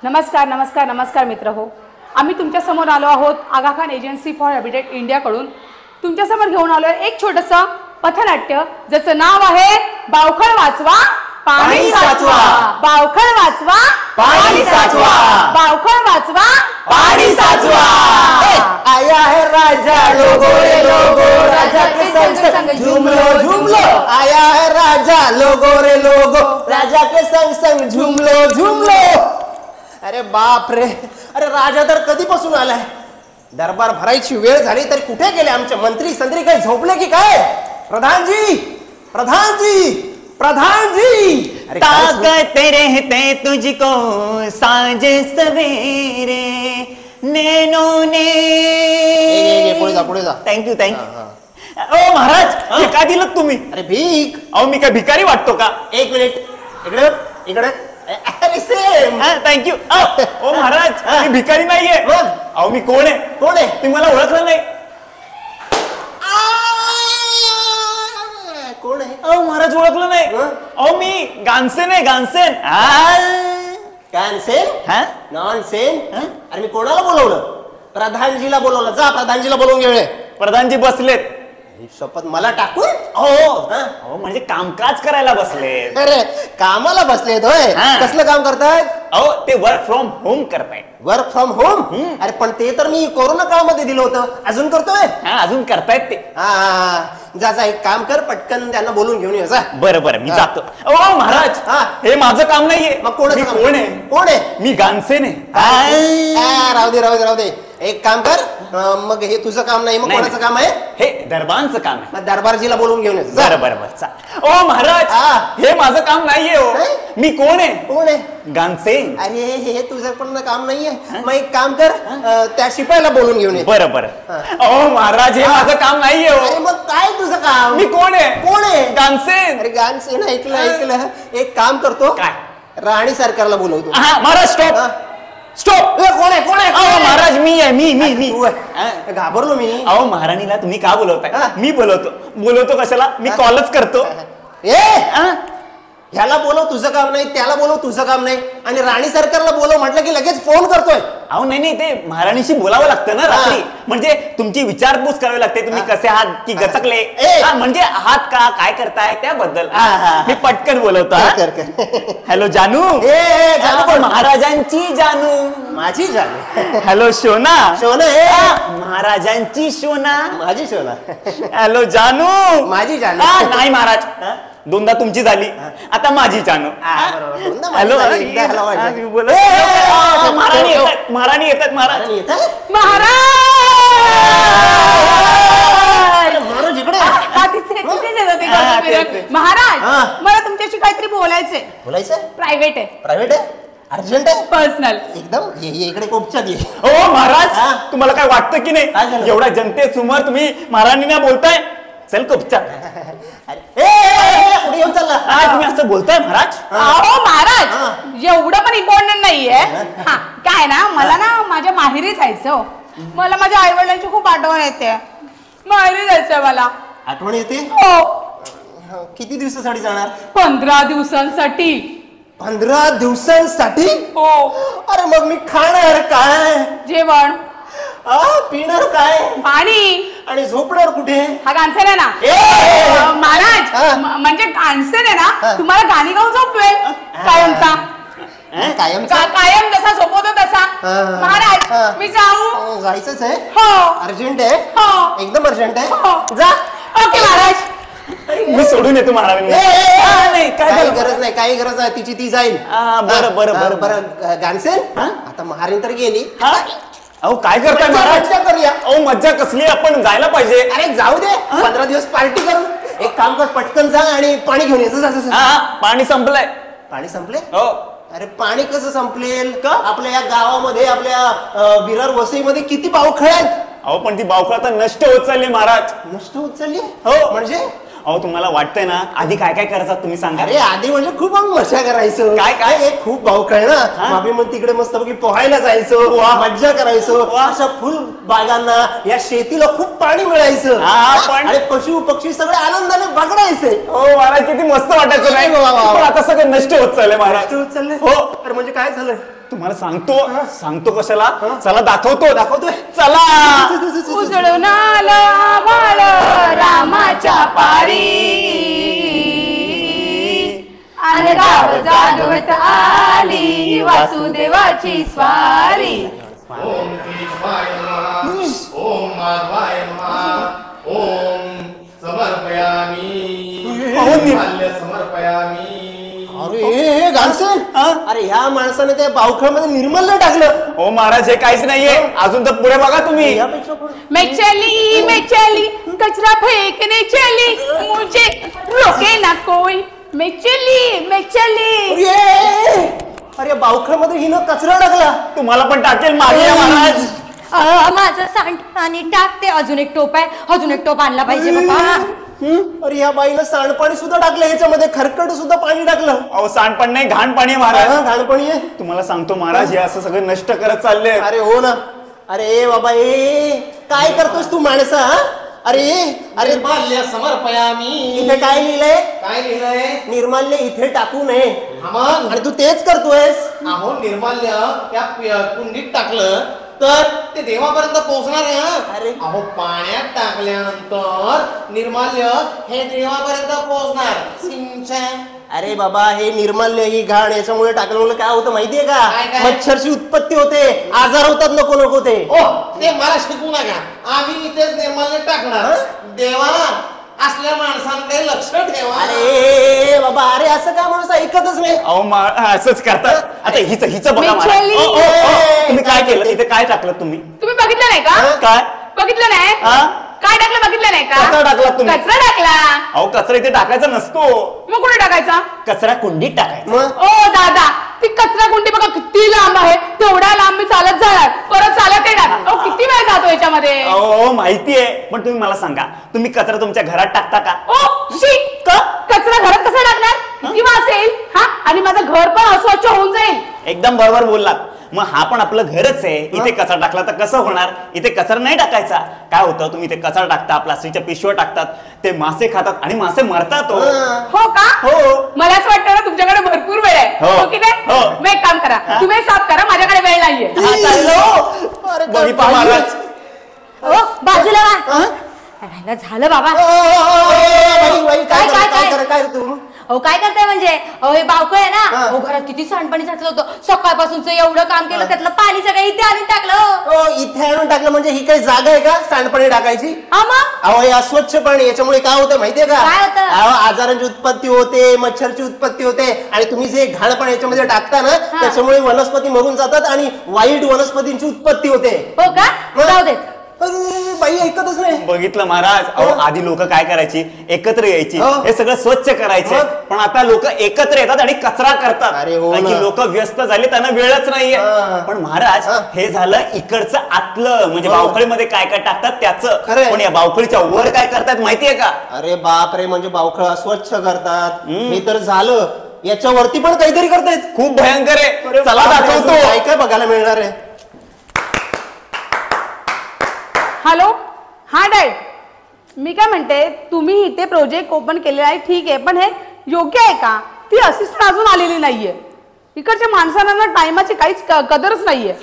नमस्कार नमस्कार नमस्कार मित्र हो, आम्ही तुमच्यासमोर आलो आहोत Aga Khan agency for habitat इंडियाकडून. तुमच्यासमोर घेऊन आलो आहे एक छोटंसं पथनाट्य ज्याचं नाव आहे बावखळ वाचवा पाणी साचवा. बावखळ वाचवा पाणी साचवा. बावखळ वाचवा पाणी साचवा. आया है राजा लोगो रे लोगो, राजा के संग संग झूमलो झूमलो. आया है राजा लोगो रे लोगो, राजा के संग संग झूमलो झूमलो. अरे बाप रे, अरे राजा तर कधीपासून आलाय. दरबार भरायची वेळ झाली तरी कुठे गेले आमचे मंत्री संत्री? काही झोपले की काय? प्रधानजी प्रधानजी प्रधानजी. ताकते रहते तुझको सांझ सवेरे नैनों ने. पुढे जा. Thank you thank you. ओ महाराज, हे काय दिलं तुम्ही? अरे भीक. अहो मी काय भिकारी वाटतो का? एक मिनिट, इकडे इकडे. अरे सेम. थँक्यू. ओ महाराज, मी भिकारी नाहीये. अहो मी कोण आहे? कोण आहे? तुम्ही मला ओळखलं नाही? कोण आहे? अहो महाराज ओळखलं नाही? अहो मी गानसेन आहे, गानसेन. Cancel nonsense. अरे मी कोणाला बोलवलं? प्रधानजीला बोलवलं. जा प्रधानजीला बोलवून घे. प्रधानजी बसलेत. शपथ मला टाकून? हो म्हणजे कामकाज करायला बसले. अरे कामाला बसलेत होय? कसलं काम करतायत? अहो ते वर्क फ्रॉम होम करतायत. Work from home? अरे पण ते तर मी कोरोना काळामध्ये दिलं होतं. अजून करतोय? अजून करतायत ते. जा जा, एक काम कर, पटकन त्यांना बोलून घेऊन ये. जा. बरं मी जातो. ओ महाराज, हे माझं काम नाहीये. मग कोण आहे? कोण आहे? मी गानसेन आहे. राहू दे राहू दे राहू दे. एक काम कर, मग हे तुझं काम नाही, मग कोणाचं काम आहे? हे दरबारचं काम आहे. मग दरबारजीला बोलून घेऊन ये. बरं. ओ महाराज, हे माझं काम नाहीये. हो मी कोण आहे? कोण आहे? गानसेन. अरे हे तुझं पण काम नाहीये. मग एक काम कर, त्या शिपायाला बोलून घेऊन ये. बरं. ओ महाराज, हे माझं काम नाहीये. हो मग काय तुझं काम? मी कोण आहे? कोण आहे? गानसेन. अरे गानसेन ऐकलं. एक काम करतो, काय? राणी सरकारला बोलवतो. महाराज स्टॉप. कोण आहे? अहो महाराज, मी आहे. मी घाबरलो मी. अहो महाराणीला तुम्ही का बोलवताय? मी बोलवतो कशाला? मी कॉलच करतो. ह्याला बोलव, तुझं काम नाही. त्याला बोलव, तुझं काम नाही. आणि राणी सरकारला बोलव म्हटलं की लगेच फोन करतोय. अहो नाही, ते महाराणीशी बोलावं लागतं ना रात्री. म्हणजे तुमची विचारपूस करावी लागते. तुम्ही कसे आहात की गचकले, म्हणजे आहात का, काय करताय त्याबद्दल. मी पटकन बोलवतो. हॅलो जानू. महाराजांची जानू. माझी जानू. हॅलो शोना. महाराजांची शोना. माझी शोना. हॅलो जानू. माझी जानू. नाही महाराज, दोनदा तुमची झाली, आता माझी जानू. हॅलो. महाराणी येतात. महाराज मला तुमच्याशी काहीतरी बोलायचंय. प्रायव्हेट आहे. अर्जंट आहे. पर्सनल. एकदम इकडे कोपच्यात ये. हो महाराज, तुम्हाला काय वाटतं की नाही? एवढ्या जनतेसमोर तुम्ही महाराणींना बोलताय? चल कोपच्या. पुढे येऊन चालला. तुम्ही असं बोलताय महाराज? अहो महाराज, एवढं पण इम्पॉर्टंट नाहीये. काय ना, मला ना माझ्या माहेरी जायचं. मला माझ्या आई वडिलांची खूप आठवण येते. माहेरी जायचंय मला. आठवण येते? हो. किती दिवसासाठी जाणार? 15 दिवसांसाठी. 15 दिवसांसाठी? हो. अरे मग मी खाणार काय? जेवण. पिणार काय? पाणी. आणि झोपणार कुठे? हा गानसेन आहे ना महाराज. म्हणजे गानसेन आहे ना, तुम्हाला गाणी गाऊन झोपवेल कायमचा. कायम जसा झोपवतो तसा. महाराज मी जाऊ? जायचंच आहे. हो. अर्जंट आहे. हो. एकदम अर्जंट आहे. हो. जा. ओके महाराज. मी सोडून येतो महाराजांना. काही गरज नाही, काही गरज नाही. तिची ती जाईल. बरं. गानसेन, आता महाराणी तर गेली. अहो काय करताय महाराज? करूया. अहो मज्जा कसली, आपण जायला पाहिजे. अरे जाऊ दे, 15 दिवस पार्टी करू. एक काम कर, पटकन जा आणि पाणी घेऊन यायचं. पाणी संपलंय. पाणी संपले? हो. अरे पाणी कसं संपलेल? आपल्या या गावामध्ये, आपल्या विरार वसईमध्ये किती बावखळ आहेत. अहो पण ती बावखळ तर नष्ट होत चालली महाराज. नष्ट होत चालली? हो. म्हणजे? अहो तुम्हाला वाटतंय ना, आधी काय काय करायचं तुम्ही सांगा. अरे आधी म्हणजे खूप मजा करायचो. काय खूप भावकळ ना. आम्ही मग तिकडे मस्तपैकी पोहायला जायचो, मज्जा करायचो. अशा फुल बागांना, या शेतीला खूप पाणी मिळायचं. आणि पशु पक्षी सगळे आनंदाने बघडायचे. हो महाराज, किती मस्त वाटायचं नाही? आता सगळं नष्ट होत चाललंय महाराज. नष्ट होत चाललंय. हो. तर म्हणजे काय झालं? तुम्हाला सांगतो कशाला, चला दाखवतोय चला. उजळून आलं वाळ रामाच्या पारी, आणि गाव जागवत आली वासुदेवाची स्वारी. ओम शिवाय नमः, ओम माधवाय नमः, ओम समर्पयामी, माल्य समर्पयामी. अरे गानसन, अरे ह्या माणसाने त्या बावखळमध्ये निर्मल्य टाकलं. ओ महाराज हे काहीच नाहीये, अजून तर पुढे बघा तुम्ही. मैं चली कचरा फेंकने चली, मुझे रोके ना कोई. मैं चली. अरे बावखळमध्ये हिनं कचरा टाकला. तुम्हाला पण टाकेल मागे या महाराज. माझं सांडपाणी टाकते. अजून एक टोप आहे, अजून एक टोप आणला पाहिजे बाबा. अरे या बाईनं सांडपाणी सुद्धा टाकलं, ह्याच्यामध्ये खरकट सुद्धा पाणी टाकलं. अहो सांडपाणी नाही, घाणपाणी आहे महाराज. घाणपाणी आहे. तुम्हाला सांगतो महाराज, हे असं सगळं नष्ट करत चालले. अरे हो ना. अरे बाबा काय करतोस तू माणसा? अरे निर्माल्य समर्पयामी. इथे काय लिहिलंय? काय लिहिलंय? निर्माल्य इथे टाकू नये. मग आणि तू तेच करतोयस. अहो निर्माल्य त्या कुंडीत टाकलं तर ते देवापर्यंत पोहोचणार आहे. अरे. अहो पाण्यात टाकल्यानंतर निर्माल्य हे देवापर्यंत पोहोचणार. सिंचन. अरे बाबा हे निर्माल्य ही घाण याच्यामुळे टाकल्यामुळे काय होतं माहितीये का? काय? मच्छरची उत्पत्ती होते, आजार होतात नको ते. ओ ते मला शिकवू नका, आम्ही इथेच निर्माल्य टाकणार. देवा असल्या माणसांकडे लक्ष ठेवा. अरे बाबा, अरे असं काय माणूस ऐकतच नाही. अहो असंच करतात. आता हिचं बघा महाराज. मिच्छाली. तुम्ही काय केलं इथे? काय टाकलं तुम्ही? तुम्ही बघितलं नाही का? काय बघितलं नाही? काय टाकलं बघितलं नाही का? कचरा टाकला तुम्ही. कचरा टाकला. अहो कचरा इथे टाकायचा नसतो, मग कुठे टाकायचा? कचरा कुंडीत टाकायचा. मग ओ दादा, ती कचरा कुंडी बघा किती लांब आहे. तेवढ्या लांब मी चालत जाणार, परत चालत येणार. अहो किती वेळ जातो याच्यामध्ये? अहो माहितीये, पण तुम्ही मला सांगा, तुम्ही कचरा तुमच्या घरात टाकता का? ओ शी, कचरा घरात कसा टाकणार? किती वास येईल हा, आणि माझं घर पण अस्वच्छ होऊन जाईल. एकदम बरोबर बोललात. मग हा पण आपलं घरच आहे. इथे कचरा टाकला तर कसं होणार? इथे कचरा नाही टाकायचा. काय होतं, तुम्ही इथे कचरा टाकता, प्लास्टिकच्या पिशव्या टाकतात, ते मासे खातात आणि मासे मरतात. हो का? हो. मला असं वाटतं ना तुमच्याकडे भरपूर वेळ आहे. हो. हो की नाही? हो. मग एक काम करा, तुम्ही साफ करा, माझ्याकडे वेळ नाहीये. अरे बघितलं महाराज. ओ बाजूला वा. राहिलं झालं बाबा. काय तू? अहो काय करताय म्हणजे? अहो हे बावकळ आहे ना. अहो घरात किती सांडपाणी साचलं होतं. सकाळपासूनच एवढं काम केलं, त्यातलं पाणी सगळं इथे आणून टाकलं. इथे आणून टाकलं म्हणजे ही काही जागा आहे का सांडपाणी टाकायची? हा मग अहो हे अस्वच्छ पाणी, याच्यामुळे काय होतं माहितीये का? काय होतं? अहो आजारांची उत्पत्ती होते, मच्छरची उत्पत्ती होते, आणि तुम्ही जे घाण पाणी याच्यामध्ये टाकता ना, त्याच्यामुळे वनस्पती मरून जातात आणि वाईट वनस्पतींची उत्पत्ती होते. हो का? जाऊ देत. बाई ऐकतच नाही. बघितलं महाराज. अहो आधी लोक काय करायची, एकत्र यायची, हे सगळं स्वच्छ करायचे. पण आता लोक एकत्र येतात आणि कचरा करतात. अरे हो ना. लोक व्यस्त झाले, त्यांना वेळच नाहीये. पण महाराज हे झालं इकडचं आतलं, म्हणजे बावखळीमध्ये काय काय टाकतात त्याचं. पण या बावखळीच्या वर काय करतात माहितीये का? अरे बाप रे, म्हणजे बावखळ स्वच्छ करतात हे तर झालं, याच्यावरती पण काहीतरी करतायत. खूप भयंकर आहे. चला दाखवतो. काय काय बघायला मिळणार आहे. हॅलो, हा डॅड, मी काय म्हणते, तुम्ही इथे प्रोजेक्ट ओपन केलेला आहे ठीक आहे, पण हे योग्य आहे का? ती असिस्टंट अजून आलेली नाहीये. इकडच्या माणसांना टायमाची काहीच कदरच नाहीये.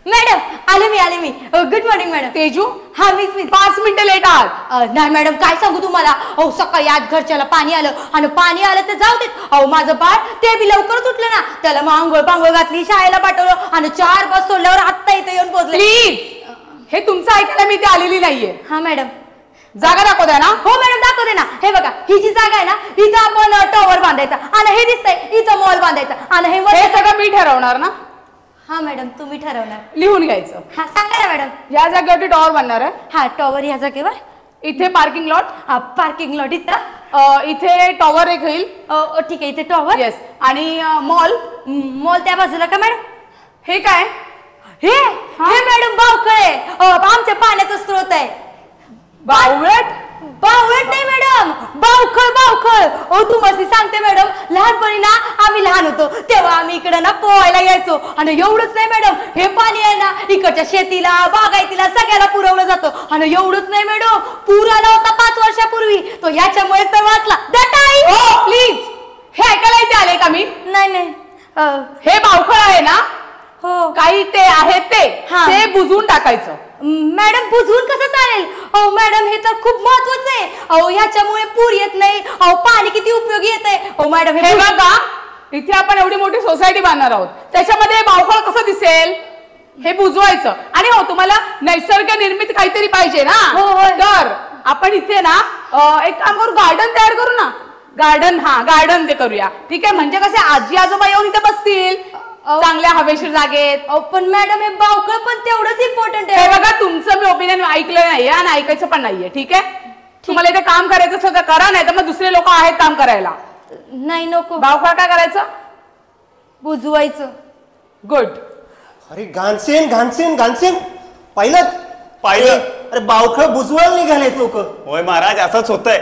मॅडम आले मी. Good morning madam. तेजू, हा मीच 5 मिनिटं लेट आहात. नाही मॅडम, काय सांगू तुम्हाला. अहो सकाळी आज घरच्याला पाणी आलं, आणि पाणी आलं तर जाऊ देत. अहो माझं बाळ ते बी लवकरच उठलं ना, त्याला मग आंघोळ पांघोळ घातली, शाळेला पाठवलं, आणि 4 बस सोडल्यावर आत्ता इथे येऊन पोहोचले. प्लीज, हे तुमचं ऐकायला मी इथे आलेली नाहीये. हा मॅडम. जागा दाखवताय ना? हो मॅडम दाखवते ना. हे बघा, ही जी जागा आहे ना, इथं आपण टॉवर बांधायचा, आणि हे दिसतंय इथं मॉल बांधायचा, आणि हे सगळं मी ठरवणार ना? हा मॅडम तुम्ही ठरवणार. लिहून घ्यायचं. हा सांगा ना मॅडम. या जागेवरती टॉवर बनणार आहे. हा टॉवर ह्या जागेवर. इथे पार्किंग लॉट. हा पार्किंग लॉट इथं. इथे टॉवर एक होईल. ठीक आहे, इथे टॉवर. येस. आणि मॉल त्या बाजूला का मॅडम? हे काय? हे मॅडम बावखळ आहे. आमच्या पाण्याचा स्रोत आहे. बावळट नाही मॅडम, बावखळ. तुम्हाला सांगते मॅडम, लहानपणी ना आम्ही लहान होतो तेव्हा आम्ही इकडे ना पोहायला यायचो, आणि एवढंच नाही मॅडम, हे पाणी आहे ना इकडच्या शेतीला, बागायतीला सगळ्याला पुरवलं जातं. आणि एवढंच नाही मॅडम, पूर आला होता 5 वर्षापूर्वी, तो याच्यामुळे तर वाचला. प्लीज, हे ऐकायला इथे आले का मी? नाही हे बावखळ आहे ना, हो काही ते आहे ते हा. ते बुजवून टाकायचं. मॅडम बुजवून कसं चालेल? अहो मॅडम हे तर खूप महत्वाचं आहे. अहो ह्याच्यामुळे पूर येत नाही. अहो पाणी किती उपयोगी येतंय. अहो मॅडम हे बघा, इथे आपण एवढी मोठी सोसायटी बांधणार आहोत, त्याच्यामध्ये बावखळ कसं दिसेल? हे बुजवायचं. आणि हो, तुम्हाला नैसर्गिक निर्मित काहीतरी पाहिजे ना, हो, हो. तर आपण इथे ना एक काम करू, गार्डन तयार करू ना. गार्डन, हा गार्डन ते करूया. ठीक आहे, म्हणजे कसे आजी आजोबा येऊन इथे बसतील चांगल्या हवेशीर जागेत. पण मॅडम हे बावखळ पण तेवढंच इम्पॉर्टंट हे आहे. बघा, तुमचं मी ओपिनियन ऐकलं नाहीये आणि ऐकायचं पण नाहीये. ठीक आहे, तुम्हाला इथे काम करायचं असेल तर करा, नाही तर मग दुसरे लोक आहेत काम करायला. नाही नको. बावखळ काय करायचं? बुजवायचं. गुड. अरे घानसेन घानसेन घानसेन, पाहिलं? अरे बावखळ बुजवायला निघालेत लोक. होय महाराज, असंच होतंय.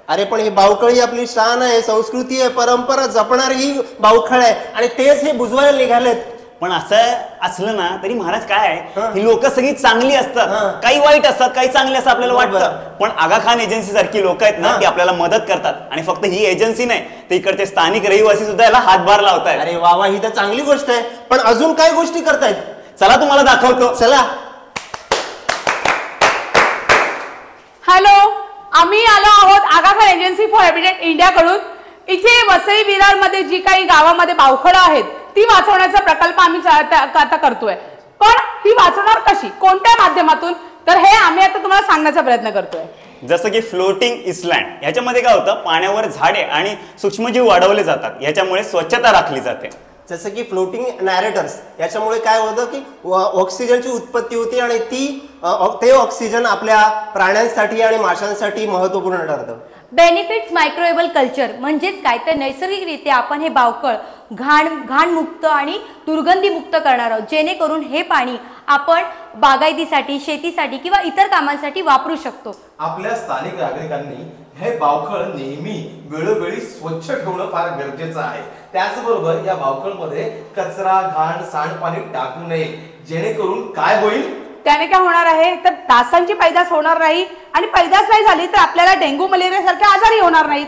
अरे पण ही बावखळ ही आपली शान आहे, संस्कृती आहे, परंपरा जपणारी ही बावखळ आहे आणि तेच हे बुजवायला निघालेत. पण असं असलं ना तरी महाराज काय आहे, हा. ही लोक सगळी चांगली हा. असतात, काही वाईट असतात, काही चांगली असतात आपल्याला बरोबर. वाटतं. पण आगा खान एजन्सी सारखी लोक आहेत ना, हा. ती आपल्याला मदत करतात. आणि फक्त ही एजन्सी नाही, ते इकडचे स्थानिक रहिवासी सुद्धा याला हातभार लावतायत. अरे वा वा, ही तर चांगली गोष्ट आहे. पण अजून काय गोष्टी करतायत? चला तुम्हाला दाखवतो. चला. हॅलो, आम्ही आलो आहोत Aga Khan agency for habitat India कडून. इथे वसई विरार मध्ये जी काही गावामध्ये बावखळं आहेत ती वाचवण्याचा प्रकल्प आम्ही आता करतोय. पण ही वाचवणार कशी, कोणत्या माध्यमातून, तर हे आम्ही आता तुम्हाला सांगण्याचा प्रयत्न करतोय. जसं की फ्लोटिंग इसलँड, ह्याच्यामध्ये काय होतं, पाण्यावर झाडे आणि सूक्ष्मजीव वाढवले जातात, याच्यामुळे स्वच्छता राखली जाते. जसं की फ्लोटिंग नॅरेटर्स, याच्यामुळे काय होतं की ऑक्सिजनची उत्पत्ती होते आणि ते ऑक्सिजन आपल्या प्राण्यांसाठी आणि माशांसाठी महत्वपूर्ण ठरतं. बेनिफिट्स मायक्रोवेबल कल्चर म्हणजेच काय, तर नैसर्गिकरित्या आपण हे बावखळ घाणमुक्त आणि दुर्गंधीमुक्त करणार आहोत, जेणेकरून हे पाणी आपण बागायतीसाठी, शेतीसाठी किंवा इतर कामांसाठी वापरू शकतो. आपल्या स्थानिक नागरिकांनी हे बावखळ नेहमी वेळोवेळी स्वच्छ ठेवणं फार गरजेचं आहे. त्याचबरोबर या बावखळमध्ये कचरा, घाण, सांडपाणी टाकू नये, जेणेकरून काय होईल, त्याने काय होणार आहे, तर डासांची पैदास होणार नाही आणि पैदास नाही झाली तर आपल्याला डेंग्यू मलेरिया सारखे आजारी होणार नाहीत.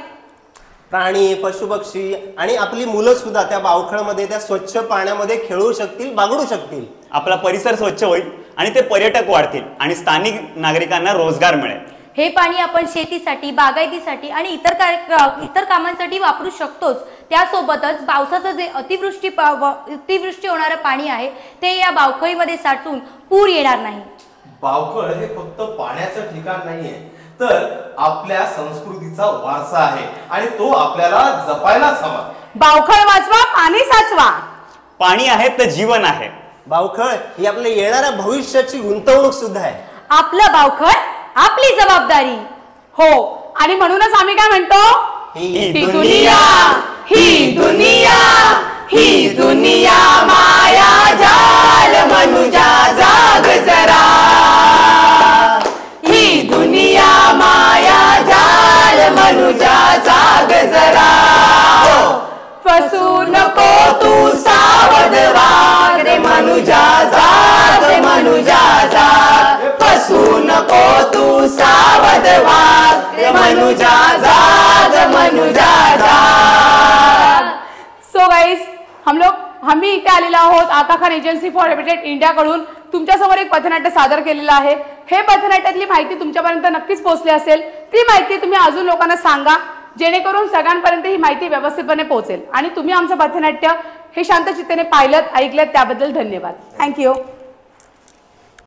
प्राणी, पशुपक्षी आणि आपली मुलं सुद्धा त्या बावखळमध्ये, त्या स्वच्छ पाण्यामध्ये खेळू शकतील, बागडू शकतील. आपला परिसर स्वच्छ होईल आणि ते पर्यटक वाढतील आणि स्थानिक नागरिकांना रोजगार मिळेल. हे पाणी आपण शेतीसाठी, बागायतीसाठी आणि इतर कामांसाठी वापरू शकतोच. त्यासोबतच पावसाचं जे अतिवृष्टी होणारं पाणी आहे ते या बावखळीमध्ये साठून पूर येणार नाही. बावखळ हे फक्त पाण्याचं ठिकाण नाहीये, तर आपल्या संस्कृतीचा वारसा आहे आणि तो आपल्याला जपायलाच हवा. बावखळ वाचवा, पाणी साचवा. पाणी आहे तर जीवन आहे. बावखळ ही आपल्या येणाऱ्या भविष्याची गुंतवणूक सुद्धा आहे. आपलं बावखळ आपली जबाबदारी. हो, आणि म्हणूनच आम्ही काय म्हणतो, ही दुनिया, ही दुनिया, ही दुनिया माया जाल, मनुजा जाग जरा. ही दुनिया माया जाल, मनुजा जाग जरा. फसू नको तू, सावध वाग रे मनुजा जाग, रे मनुजा जाग. फसू नको तू, सावध वाग रे मनुजा जाग, मनुजा जाग. सो गाइस, आम्ही इथे आलेलो आहोत Aga Khan agency for habitat India कडून. तुमच्या समोर एक पथनाट्य सादर केलेलं आहे. हे पथनाट्यातली माहिती तुमच्यापर्यंत नक्कीच पोहोचली असेल. ती माहिती तुम्ही अजून लोकांना सांगा, जेणेकरून सगळ्यांपर्यंत ही माहिती व्यवस्थितपणे पोहोचेल. आणि तुम्ही आमचं पथनाट्य हे शांत चित्तेने पाहिलं, ऐकलं, त्याबद्दल धन्यवाद. थँक्यू.